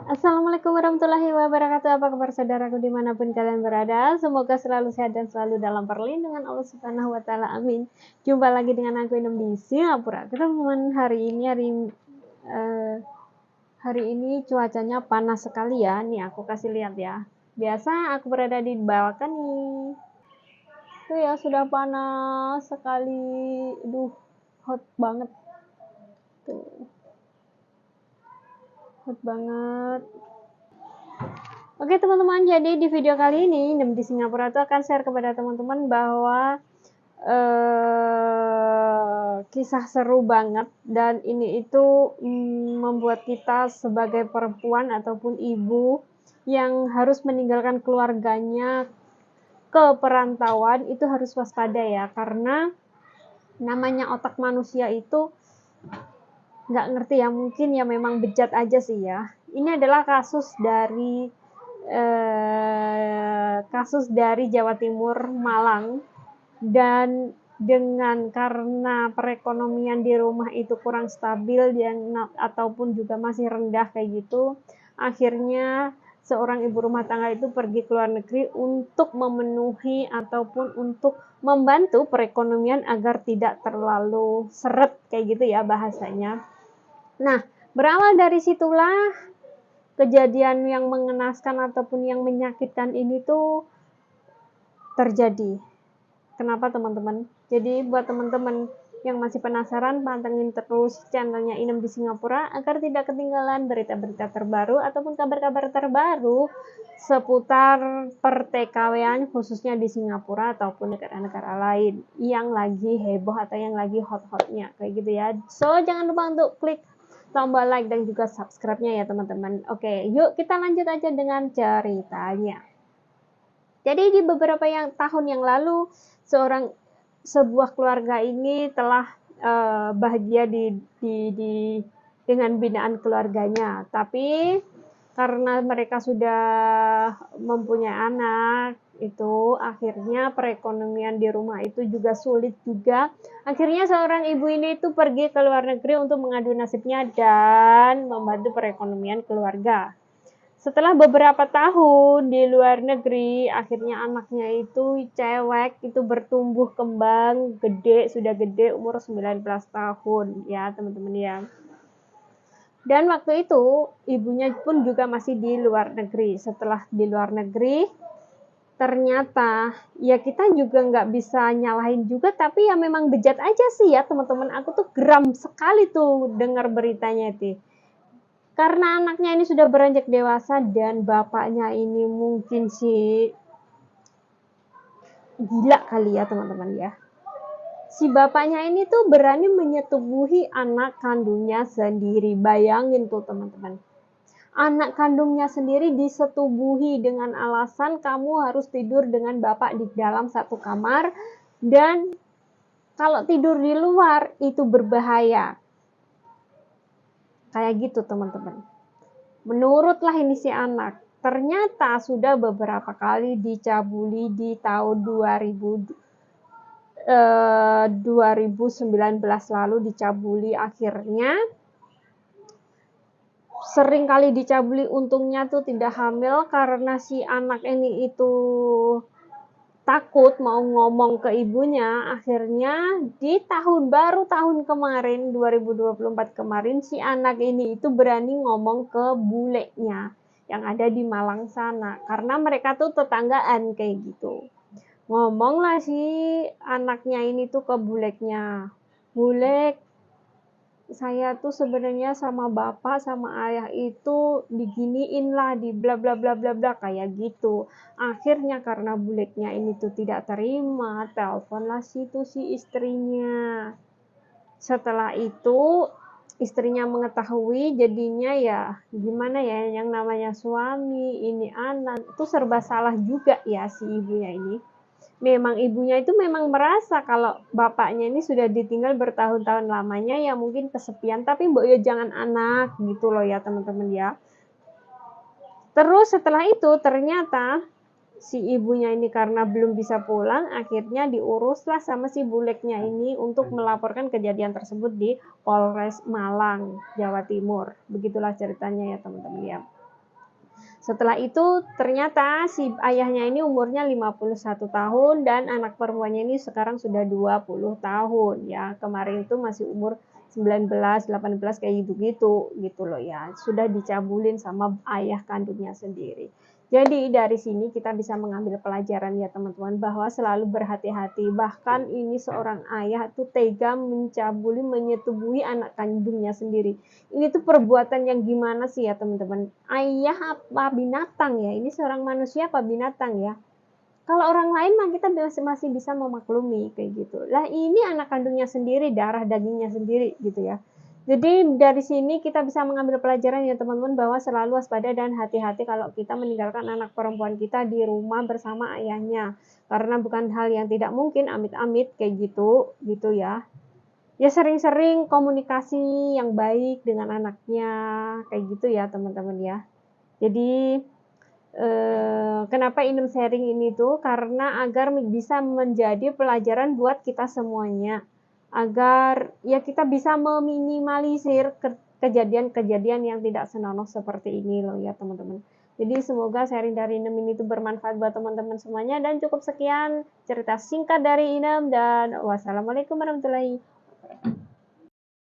Assalamualaikum warahmatullahi wabarakatuh. Apa kabar saudaraku dimanapun kalian berada? Semoga selalu sehat dan selalu dalam perlindungan Allah Subhanahu Wa Taala. Amin. Jumpa lagi dengan aku Inem di Singapura. Teman-teman, hari ini cuacanya panas sekali ya. Nih aku kasih lihat ya. Biasa aku berada di balkoni. Tuh ya sudah panas sekali. Duh, hot banget. Tuh, hot banget. Oke teman-teman, jadi di video kali ini Inem di Singapura itu akan share kepada teman-teman bahwa kisah seru banget, dan ini itu membuat kita sebagai perempuan ataupun ibu yang harus meninggalkan keluarganya ke perantauan itu harus waspada ya, karena namanya otak manusia itu nggak ngerti ya, mungkin ya memang bejat aja sih ya. Ini adalah kasus dari Jawa Timur, Malang, dan karena perekonomian di rumah itu kurang stabil ataupun juga masih rendah kayak gitu, akhirnya seorang ibu rumah tangga itu pergi ke luar negeri untuk memenuhi ataupun untuk membantu perekonomian agar tidak terlalu seret kayak gitu ya bahasanya. Nah, berawal dari situlah kejadian yang mengenaskan ataupun yang menyakitkan ini tuh terjadi. Kenapa teman-teman? Jadi buat teman-teman yang masih penasaran, pantengin terus channelnya Inem di Singapura agar tidak ketinggalan berita-berita terbaru ataupun kabar-kabar terbaru seputar perTKW-an khususnya di Singapura ataupun negara-negara lain yang lagi heboh atau yang lagi hot-hotnya kayak gitu ya. So jangan lupa untuk klik tombol like dan juga subscribe-nya ya teman-teman. Oke, yuk kita lanjut aja dengan ceritanya. Jadi di beberapa tahun yang lalu sebuah keluarga ini telah bahagia dengan binaan keluarganya. Tapi karena mereka sudah mempunyai anak, itu akhirnya perekonomian di rumah itu juga sulit juga. Akhirnya seorang ibu ini itu pergi ke luar negeri untuk mengadu nasibnya dan membantu perekonomian keluarga. Setelah beberapa tahun di luar negeri, akhirnya anaknya itu cewek itu bertumbuh kembang, sudah gede umur 19 tahun ya teman-teman ya. Dan waktu itu ibunya pun juga masih di luar negeri. Setelah di luar negeri, ternyata ya kita juga nggak bisa nyalahin juga, tapi ya memang bejat aja sih ya teman-teman. Aku tuh geram sekali tuh dengar beritanya itu. Karena anaknya ini sudah beranjak dewasa dan bapaknya ini mungkin sih gila kali ya teman-teman ya. Si bapaknya ini tuh berani menyetubuhi anak kandungnya sendiri. Bayangin tuh teman-teman. Anak kandungnya sendiri disetubuhi dengan alasan kamu harus tidur dengan bapak di dalam satu kamar, dan kalau tidur di luar itu berbahaya. Kayak gitu teman-teman. Menurutlah ini si anak, ternyata sudah beberapa kali dicabuli di tahun 2019 lalu dicabuli, akhirnya sering kali dicabuli, untungnya tuh tidak hamil karena si anak ini itu takut mau ngomong ke ibunya. Akhirnya di tahun kemarin 2024 kemarin si anak ini itu berani ngomong ke bulenya yang ada di Malang sana, karena mereka tuh tetanggaan kayak gitu. Ngomonglah si anaknya ini tuh ke buleknya, bulek, saya tuh sebenarnya sama bapak sama ayah itu diginiin lah, di bla bla bla bla bla kayak gitu. Akhirnya karena buleknya ini tuh tidak terima, teleponlah si istrinya. Setelah itu istrinya mengetahui, jadinya ya gimana ya, yang namanya suami ini anak itu serba salah juga ya si ibunya ini. Memang ibunya itu memang merasa kalau bapaknya ini sudah ditinggal bertahun-tahun lamanya, ya mungkin kesepian, tapi mbok ya jangan anak gitu loh ya teman-teman ya. Terus setelah itu ternyata si ibunya ini karena belum bisa pulang, akhirnya diuruslah sama si buleknya ini untuk melaporkan kejadian tersebut di Polres Malang, Jawa Timur. Begitulah ceritanya ya teman-teman ya. Setelah itu ternyata si ayahnya ini umurnya 51 tahun dan anak perempuannya ini sekarang sudah 20 tahun ya. Kemarin itu masih umur 19, 18 kayak gitu-gitu gitu loh ya. Sudah dicabulin sama ayah kandungnya sendiri. Jadi dari sini kita bisa mengambil pelajaran ya teman-teman bahwa selalu berhati-hati. Bahkan ini seorang ayah tuh tega mencabuli, menyetubuhi anak kandungnya sendiri. Ini tuh perbuatan yang gimana sih ya teman-teman? Ayah apa binatang ya? Ini seorang manusia apa binatang ya? Kalau orang lain mah kita masih bisa memaklumi kayak gitu. Lah ini anak kandungnya sendiri, darah dagingnya sendiri gitu ya. Jadi dari sini kita bisa mengambil pelajaran ya teman-teman bahwa selalu waspada dan hati-hati kalau kita meninggalkan anak perempuan kita di rumah bersama ayahnya. Karena bukan hal yang tidak mungkin, amit-amit kayak gitu ya. Ya sering-sering komunikasi yang baik dengan anaknya kayak gitu ya teman-teman ya. Jadi kenapa Inem sharing ini tuh karena agar bisa menjadi pelajaran buat kita semuanya, agar ya kita bisa meminimalisir kejadian-kejadian yang tidak senonoh seperti ini loh ya teman-teman. Jadi semoga sharing dari Inem ini tuh bermanfaat buat teman-teman semuanya, dan cukup sekian cerita singkat dari Inem, dan wassalamualaikum warahmatullahi wabarakatuh.